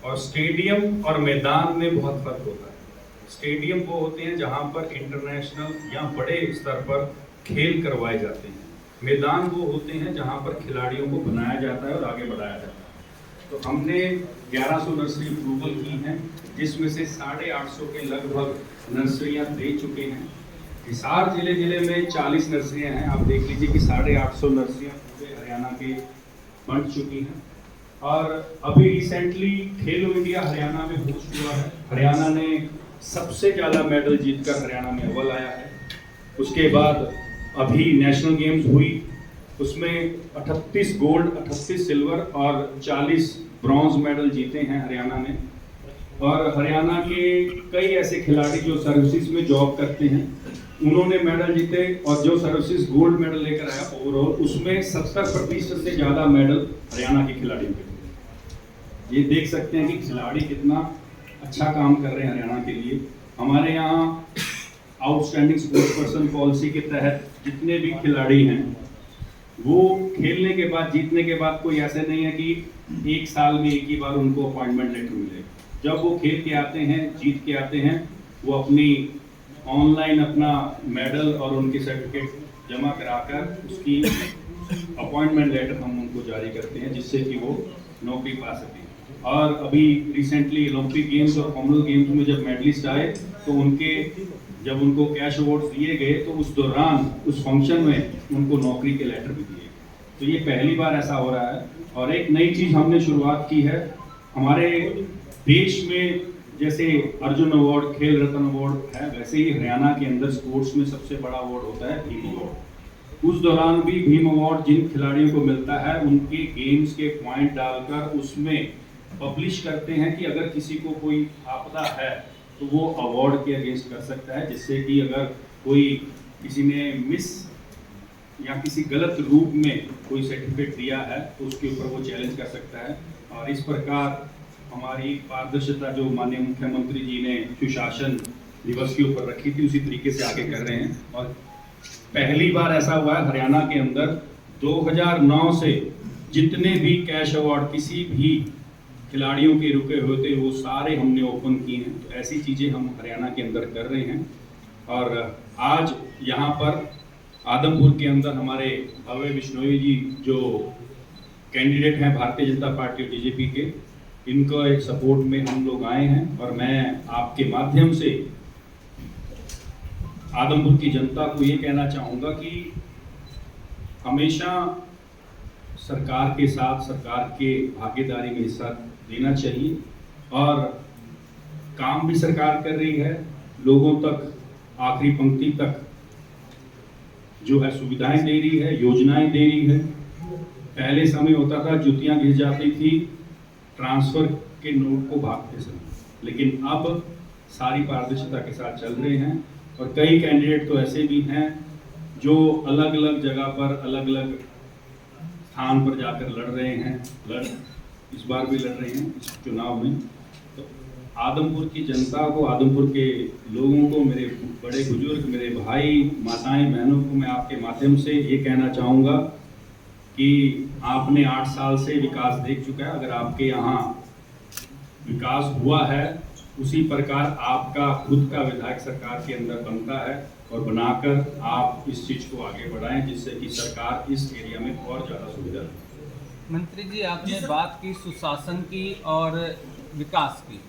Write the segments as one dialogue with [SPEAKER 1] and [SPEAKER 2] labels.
[SPEAKER 1] और स्टेडियम और मैदान में बहुत फर्क होता है। स्टेडियम वो होते हैं जहाँ पर इंटरनेशनल या बड़े स्तर पर खेल करवाए जाते हैं। मैदान वो होते हैं जहाँ पर खिलाड़ियों को बनाया जाता है और आगे बढ़ाया जाता है। तो हमने 1100 नर्सरी अप्रूवल की हैं, जिसमें से 850 के लगभग नर्सरियाँ दे चुके हैं। हिसार जिले में 40 नर्सरियाँ हैं। आप देख लीजिए कि 850 नर्सरियाँ पूरे हरियाणा के बन चुकी हैं। और अभी रिसेंटली खेलो इंडिया हरियाणा में होस्ट हुआ है। हरियाणा ने सबसे ज़्यादा मेडल जीतकर हरियाणा में अव्वल आया है। उसके बाद अभी नेशनल गेम्स हुई, उसमें 38 गोल्ड, 38 सिल्वर और 40 ब्रॉन्ज मेडल जीते हैं हरियाणा ने। और हरियाणा के कई ऐसे खिलाड़ी जो सर्विसेज में जॉब करते हैं, उन्होंने मेडल जीते। और जो सर्विसेज गोल्ड मेडल लेकर आया ओवरऑल, उसमें 70% से ज़्यादा मेडल हरियाणा के खिलाड़ियों के। ये देख सकते हैं कि खिलाड़ी कितना अच्छा काम कर रहे हैं हरियाणा के लिए। हमारे यहाँ आउटस्टैंडिंग स्पोर्ट्स पर्सन पॉलिसी के तहत जितने भी खिलाड़ी हैं, वो खेलने के बाद, जीतने के बाद, कोई ऐसे नहीं है कि एक साल में एक ही बार उनको अपॉइंटमेंट लेटर मिले। जब वो खेल के आते हैं, जीत के आते हैं, वो अपनी ऑनलाइन अपना मेडल और उनके सर्टिफिकेट जमा कराकर उसकी अपॉइंटमेंट लेटर हम उनको जारी करते हैं, जिससे कि वो नौकरी पा सकें। और अभी रिसेंटली ओलंपिक गेम्स और कॉमनवेल्थ गेम्स में जब मेडलिस्ट आए, तो जब उनको कैश अवार्ड दिए गए, तो उस दौरान उस फंक्शन में उनको नौकरी के लेटर भी दिए गए। तो ये पहली बार ऐसा हो रहा है। और एक नई चीज़ हमने शुरुआत की है हमारे देश में। जैसे अर्जुन अवार्ड, खेल रत्न अवार्ड है, वैसे ही हरियाणा के अंदर स्पोर्ट्स में सबसे बड़ा अवार्ड होता है भीम अवार्ड। उस दौरान भी भीम अवार्ड जिन खिलाड़ियों को मिलता है, उनके गेम्स के पॉइंट डालकर उसमें पब्लिश करते हैं कि अगर किसी को कोई आपदा है तो वो अवार्ड के अगेंस्ट कर सकता है, जिससे कि अगर कोई किसी ने मिस या किसी गलत रूप में कोई सर्टिफिकेट दिया है तो उसके ऊपर वो चैलेंज कर सकता है। और इस प्रकार हमारी पारदर्शिता जो माननीय मुख्यमंत्री जी ने सुशासन दिवस के ऊपर रखी थी, उसी तरीके से आगे कर रहे हैं। और पहली बार ऐसा हुआ है हरियाणा के अंदर, 2009 से जितने भी कैश अवार्ड किसी भी खिलाड़ियों के रुके हुए थे, वो सारे हमने ओपन किए हैं। तो ऐसी चीज़ें हम हरियाणा के अंदर कर रहे हैं। और आज यहाँ पर आदमपुर के अंदर हमारे भव्य बिश्नोई जी जो कैंडिडेट हैं भारतीय जनता पार्टी और बीजेपी के, इनको एक सपोर्ट में हम लोग आए हैं। और मैं आपके माध्यम से आदमपुर की जनता को ये कहना चाहूँगा कि हमेशा सरकार के साथ, सरकार के भागीदारी में हिस्सा देना चाहिए। और काम भी सरकार कर रही है, लोगों तक, आखिरी पंक्ति तक जो है सुविधाएं दे रही है, योजनाएं दे रही है। पहले समय होता था जुतियां घिस जाती थी ट्रांसफर के नोट को भागते समय, लेकिन अब सारी पारदर्शिता के साथ चल रहे हैं। और कई कैंडिडेट तो ऐसे भी हैं जो अलग अलग जगह पर, अलग अलग स्थान पर जाकर लड़ रहे हैं, इस बार भी लड़ रहे हैं इस चुनाव में। तो आदमपुर की जनता को, आदमपुर के लोगों को, मेरे बड़े बुजुर्ग, मेरे भाई, माताएं, बहनों को मैं आपके माध्यम से ये कहना चाहूँगा कि आपने 8 साल से विकास देख चुका है। अगर आपके यहाँ विकास हुआ है, उसी प्रकार आपका खुद का विधायक सरकार के अंदर बनता है, और बनाकर आप इस चीज़ को आगे बढ़ाएं, जिससे कि सरकार इस एरिया में और ज़्यादा सुविधा दे।
[SPEAKER 2] मंत्री जी, आपने बात की सुशासन की और विकास की।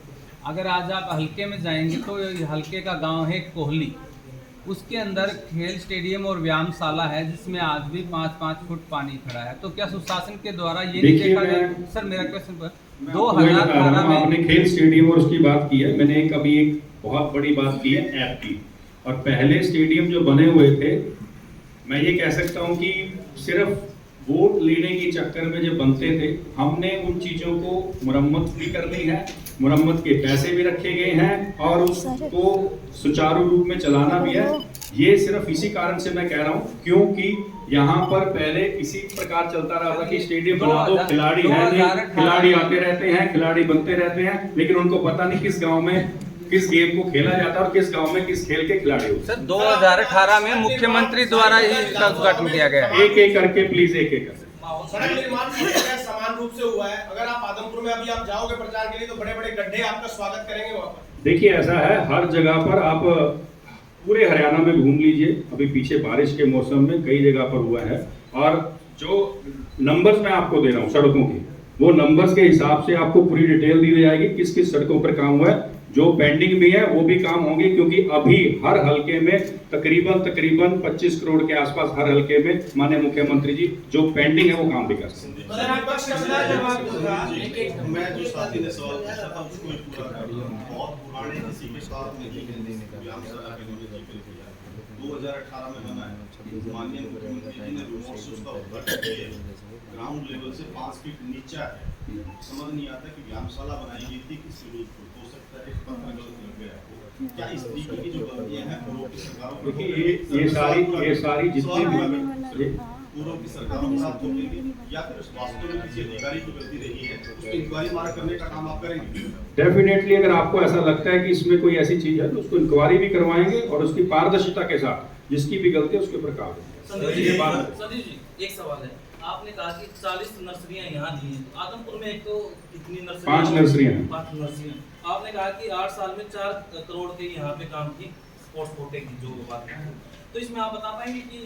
[SPEAKER 2] अगर आज आप हल्के में जाएंगे तो हल्के का गांव है कोहली, उसके अंदर खेल स्टेडियम और व्यायामशाला है, जिसमें आज भी 5-5 फुट पानी खड़ा है। तो क्या सुशासन के द्वारा ये नहीं देखा गया? सर मेरा क्वेश्चन पर 2018 में
[SPEAKER 1] आपने खेल स्टेडियम और उसकी बात की है, मैंने अभी एक बहुत बड़ी बात की है ऐप की। और पहले स्टेडियम जो बने हुए थे, मैं ये कह सकता हूँ कि सिर्फ वोट लेने के चक्कर में जो बनते थे, हमने उन चीज़ों को मुरम्मत भी कर ली है, मुरम्मत के पैसे भी रखे गए हैं और उसको सुचारू रूप में चलाना भी है। ये सिर्फ इसी कारण से मैं कह रहा हूँ क्योंकि यहाँ पर पहले इसी प्रकार चलता रहा था कि स्टेडियम बना दो, खिलाड़ी हैं, खिलाड़ी आते रहते हैं, खिलाड़ी बनते रहते हैं, लेकिन उनको पता नहीं किस गाँव में किस गेम को खेला जाता है और किस गांव में किस खेल के खिलाड़ी होते हैं।
[SPEAKER 2] सर 2018 में मुख्यमंत्री द्वारा ही इसका उद्घाटन किया गया है।
[SPEAKER 1] एक एक करके प्लीज, एक एक करके।
[SPEAKER 3] सड़क निर्माण समान रूप से हुआ है। अगर आप आदमपुर आदमपुर में अभी आप जाओगे प्रचार के लिए तो बड़े बड़े गड्ढे आपका स्वागत करेंगे वहाँ पर।
[SPEAKER 1] देखिए ऐसा है, हर जगह पर आप पूरे हरियाणा में घूम लीजिए, अभी पीछे बारिश के मौसम में कई जगह पर हुआ है, और जो नंबर्स मैं आपको दे रहा हूँ सड़कों के, वो नंबर्स के हिसाब से आपको पूरी डिटेल दी जाएगी किस किस सड़कों पर काम हुआ है। जो पेंडिंग भी है वो भी काम होंगे, क्योंकि अभी हर हलके में तकरीबन 25 करोड़ के आसपास हर हलके में माननीय मुख्यमंत्री जी जो पेंडिंग है वो काम भी कर सकते हैं।
[SPEAKER 4] मैं जो साथी ने सवाल पूछा था उसको ही पूरा कर दिया। बहुत पुराने किसी के साथ में 2018 में बना है, माननीय मुख्यमंत्री जी ने रिमोट से उसका उद्घाटन किया, ग्राउंड लेवल से 5 फीट नीचा है। समझ नहीं आता कि व्यायामशाला बनाई गई थी किस विरोध को, हो सकता है पत्र गलत लग गया। क्या इस तरीके की जो गलतियां हैं पूर्व की सरकारों में,
[SPEAKER 1] देखिए ये सारी जितनी भी
[SPEAKER 4] पूर्व की सरकारों में साथ होगी, या फिर वास्तव में किसी अधिकारी की गलती रही है, उसको इंक्वायरी मार करने का काम आप करेंगे?
[SPEAKER 1] डेफिनेटली अगर आपको ऐसा लगता है कि इसमें कोई ऐसी चीज है तो उसको इंक्वायरी भी करवाएंगे और उसकी पारदर्शिता के साथ जिसकी भी गलती है उसके ऊपर कार्रवाई।
[SPEAKER 5] संदीप जी, एक सवाल है, आपने कहा कि 40 नर्सरियां यहाँ दी हैं, तो आदमपुर में एक तो कितनी नर्सरियां?
[SPEAKER 1] 5 नर्सरियां हैं।
[SPEAKER 5] 5 नर्सरियां। आपने कहा कि 8 साल में 4 करोड़ के यहाँ पे काम की स्पोर्ट्स कोटे की जो बात है, तो इसमें आप बता पाएंगे कि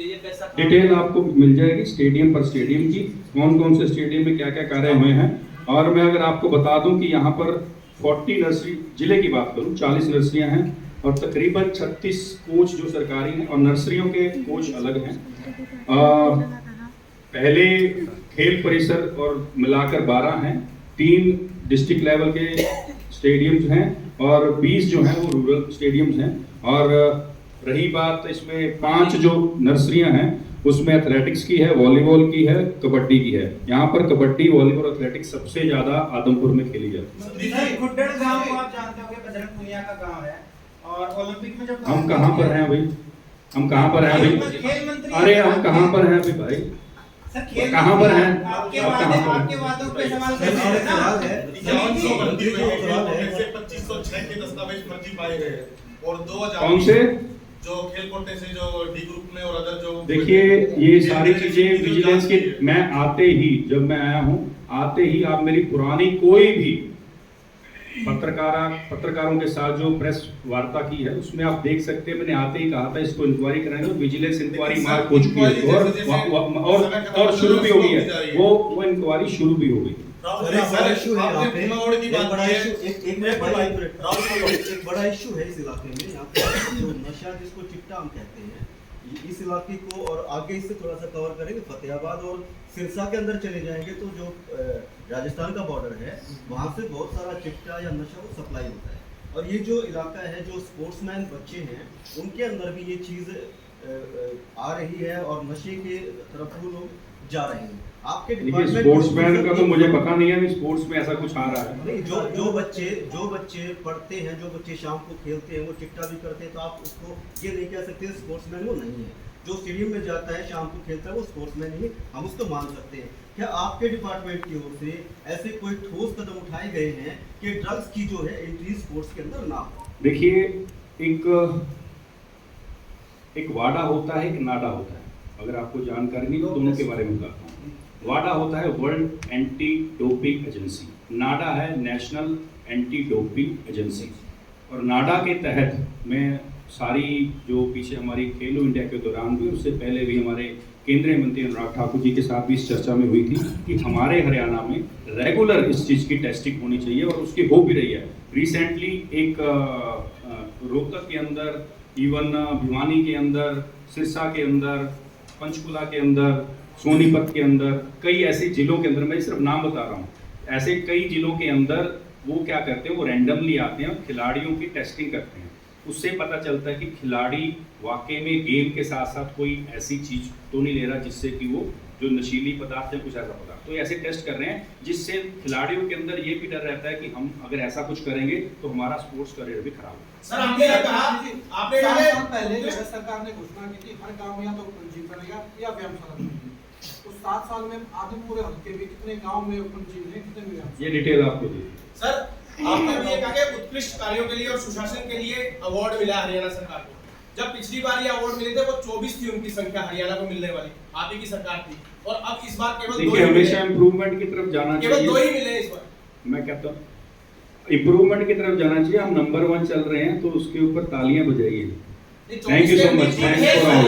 [SPEAKER 5] ये पैसा
[SPEAKER 1] डिटेल आपको मिल जाएगी स्टेडियम पर स्टेडियम की, कौन कौन से स्टेडियम में क्या क्या कार्य हुए हैं। और मैं अगर आपको बता दूं कि यहाँ पर 40 नर्सरी, जिले की बात करूं 40 नर्सरियां हैं और तकरीबन 36 कोच जो सरकारी हैं और नर्सरियों के कोच अलग हैं। पहले खेल परिसर और मिलाकर 12 हैं, 3 डिस्ट्रिक्ट लेवल के स्टेडियम्स हैं और 20 जो हैं वो रूरल स्टेडियम्स हैं। और रही बात इसमें 5 जो नर्सरियां हैं उसमें एथलेटिक्स की है, वॉलीबॉल की है, कबड्डी की है। यहाँ पर कबड्डी, वॉलीबॉल, एथलेटिक्स सबसे ज्यादा आदमपुर में खेली जाती है।
[SPEAKER 6] खुड्डड़ गांव को आप जानते होंगे, बजरंग पुनिया का गांव है, और ओलंपिक में जब
[SPEAKER 1] हम कहाँ पर हैं भाई, हम कहाँ पर हैं भाई, अरे हम कहाँ पर हैं भाई,
[SPEAKER 6] सर
[SPEAKER 1] कहाँ पर हैं?
[SPEAKER 6] आपके वादों पे सवाल कर रहे हैं ना।
[SPEAKER 4] 2506 के दस्तावेज फर्जी पाए गए और 2000
[SPEAKER 1] कौन से
[SPEAKER 4] जो खेल कोटे से जो डी ग्रुप में और अदर जो,
[SPEAKER 1] देखिए ये सारी चीजें विजिलेंस के, मैं आते ही जब मैं आया हूँ आते ही आप मेरी पुरानी कोई भी पत्रकारों के साथ जो प्रेस वार्ता की है उसमें आप देख सकते हैं, मैंने आते ही कहा था इसको इंक्वायरी कराएंगे। विजिलेंस इंक्वायरी मार्क हो चुकी है और शुरू भी हो गई है, वो इंक्वायरी शुरू भी हो गई।
[SPEAKER 7] एक बड़ा इशू है इस इलाके में, यहाँ पे जो नशा जिसको चिट्टा हम कहते हैं, इस इलाके को और आगे इससे थोड़ा सा कवर करेंगे, फतेहाबाद और सिरसा के अंदर चले जाएंगे तो जो राजस्थान का बॉर्डर है वहाँ से बहुत सारा चिट्टा या नशा वो सप्लाई होता है। और ये जो इलाका है, जो स्पोर्ट्समैन बच्चे हैं उनके अंदर भी ये चीज़ आ रही है और नशे के तरफ वो लोग जा रहे हैं। आपके डिपार्टमेंट
[SPEAKER 1] स्पोर्ट्समैन का तो मुझे पता नहीं है, स्पोर्ट्स में ऐसा कुछ आ रहा है
[SPEAKER 7] नहीं। जो बच्चे पढ़ते हैं, जो बच्चे शाम को खेलते हैं, वो चिट्टा भी करते हैं, तो आप उसको ये नहीं कह सकते स्पोर्ट्समैन वो नहीं है। जो स्टेडियम में जाता है शाम को खेलता है वो स्पोर्ट्समैन ही हम उसको मान सकते हैं। क्या आपके डिपार्टमेंट की ओर से ऐसे कोई ठोस कदम उठाए गए हैं कि ड्रग्स की जो है एंट्री स्पोर्ट्स के अंदर ना हो?
[SPEAKER 1] देखिए एक वाडा होता है, एक नाडा होता है। अगर आपको जानकारी नहीं तो दोनों के बारे में बताता हूँ। वाडा होता है वर्ल्ड एंटी डोपिंग एजेंसी, नाडा है नेशनल एंटी डोपिंग एजेंसी। और नाडा के तहत मैं सारी जो पीछे हमारी खेलो इंडिया के दौरान भी, उससे पहले भी हमारे केंद्रीय मंत्री अनुराग ठाकुर जी के साथ भी इस चर्चा में हुई थी कि हमारे हरियाणा में रेगुलर इस चीज़ की टेस्टिंग होनी चाहिए और उसकी हो भी रही है। रिसेंटली एक रोहतक के अंदर, इवन भिवानी के अंदर, सिरसा के अंदर, पंचकुला के अंदर, सोनीपत के अंदर, कई ऐसे जिलों के अंदर, मैं सिर्फ नाम बता रहा हूँ, ऐसे कई जिलों के अंदर वो क्या करते हैं, वो रैंडमली आते हैं और खिलाड़ियों की टेस्टिंग करते हैं। उससे पता चलता है कि खिलाड़ी वाकई में गेम के साथ साथ कोई ऐसी चीज़ तो नहीं ले रहा जिससे कि वो जो नशीली पदार्थ है कुछ ऐसा पदार्थ, तो ऐसे टेस्ट कर रहे हैं जिससे खिलाड़ियों के अंदर ये भी डर रहता है कि हम अगर ऐसा कुछ करेंगे तो हमारा स्पोर्ट्स करियर भी खराब होगा।
[SPEAKER 3] सर आपने कहा, आपने
[SPEAKER 6] 4 साल पहले जो सरकार ने घोषणा की थी हर गांव में या तो उपजिम बनेगा या व्यायामशाला बनेगी, तो 7 साल में आदमपुर हल्के में कितने गांव में उपजिम है, कितने व्यायामशाला?
[SPEAKER 1] ये डिटेल आपको दी
[SPEAKER 3] सर आपने भी ये कहा कि उत्कृष्ट कार्यों के लिए और सुशासन के लिए अवार्ड मिला हरियाणा सरकार को। जब पिछली बार ये अवार्ड मिले थे वो 24 थी उनकी संख्या हरियाणा को मिलने वाली, आप ही की सरकार थी, और अब इस बार केवल 2
[SPEAKER 1] देखिए
[SPEAKER 3] ही
[SPEAKER 1] हमेशा
[SPEAKER 3] मिले,
[SPEAKER 1] इम्प्रूवमेंट की तरफ जाना
[SPEAKER 3] केवल 2
[SPEAKER 1] चाहिए।
[SPEAKER 3] ही मिले इस बार।
[SPEAKER 1] मैं कहता हूँ इम्प्रूवमेंट की तरफ जाना चाहिए। हम नंबर 1 चल रहे हैं तो उसके ऊपर तालियां बजाइए।
[SPEAKER 3] नहीं,
[SPEAKER 1] Thank you so
[SPEAKER 3] 24
[SPEAKER 1] much.
[SPEAKER 3] के
[SPEAKER 1] Thanks for all.